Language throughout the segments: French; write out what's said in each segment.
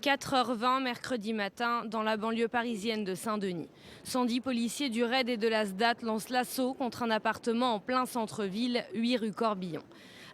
4h20 mercredi matin dans la banlieue parisienne de Saint-Denis. 110 policiers du RAID et de la SDAT lancent l'assaut contre un appartement en plein centre-ville, 8 rue Corbillon.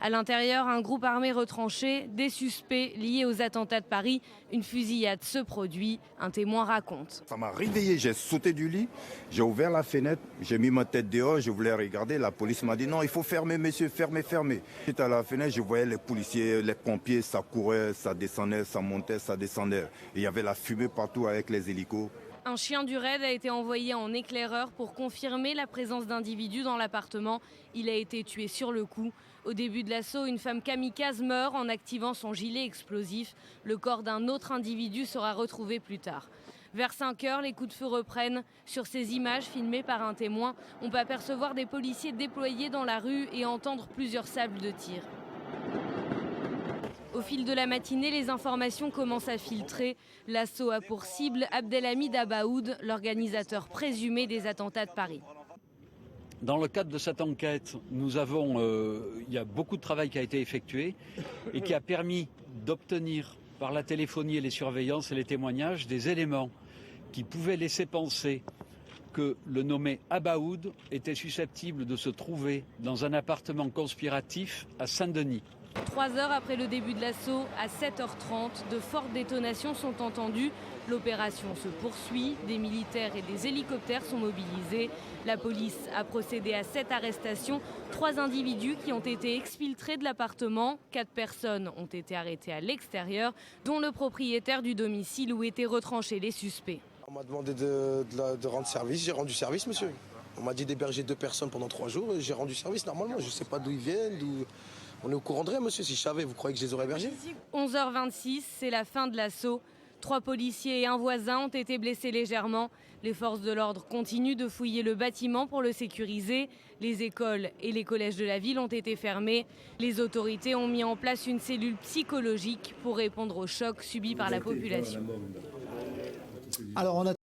À l'intérieur, un groupe armé retranché, des suspects liés aux attentats de Paris. Une fusillade se produit, un témoin raconte. Ça m'a réveillé, j'ai sauté du lit, j'ai ouvert la fenêtre, j'ai mis ma tête dehors, je voulais regarder. La police m'a dit non, il faut fermer monsieur, fermez, fermez. J'étais à la fenêtre, je voyais les policiers, les pompiers, ça courait, ça descendait, ça montait, ça descendait. Et il y avait la fumée partout avec les hélicos. Un chien du RAID a été envoyé en éclaireur pour confirmer la présence d'individus dans l'appartement. Il a été tué sur le coup. Au début de l'assaut, une femme kamikaze meurt en activant son gilet explosif. Le corps d'un autre individu sera retrouvé plus tard. Vers 5 heures, les coups de feu reprennent. Sur ces images filmées par un témoin, on peut apercevoir des policiers déployés dans la rue et entendre plusieurs sables de tir. Au fil de la matinée, les informations commencent à filtrer. L'assaut a pour cible Abdelhamid Abaoud, l'organisateur présumé des attentats de Paris. Dans le cadre de cette enquête, il y a beaucoup de travail qui a été effectué et qui a permis d'obtenir par la téléphonie et les surveillances et les témoignages des éléments qui pouvaient laisser penser que le nommé Abaoud était susceptible de se trouver dans un appartement conspiratif à Saint-Denis. 3 heures après le début de l'assaut, à 7h30, de fortes détonations sont entendues. L'opération se poursuit, des militaires et des hélicoptères sont mobilisés. La police a procédé à 7 arrestations, 3 individus qui ont été exfiltrés de l'appartement. 4 personnes ont été arrêtées à l'extérieur, dont le propriétaire du domicile où étaient retranchés les suspects. On m'a demandé de rendre service, j'ai rendu service monsieur. On m'a dit d'héberger 2 personnes pendant 3 jours et j'ai rendu service normalement. Je ne sais pas d'où ils viennent, On est au courant de rien, monsieur. Si je savais, vous croyez que je les aurais hébergés? 11h26, c'est la fin de l'assaut. 3 policiers et un voisin ont été blessés légèrement. Les forces de l'ordre continuent de fouiller le bâtiment pour le sécuriser. Les écoles et les collèges de la ville ont été fermés. Les autorités ont mis en place une cellule psychologique pour répondre aux chocs subis par la population. Alors on a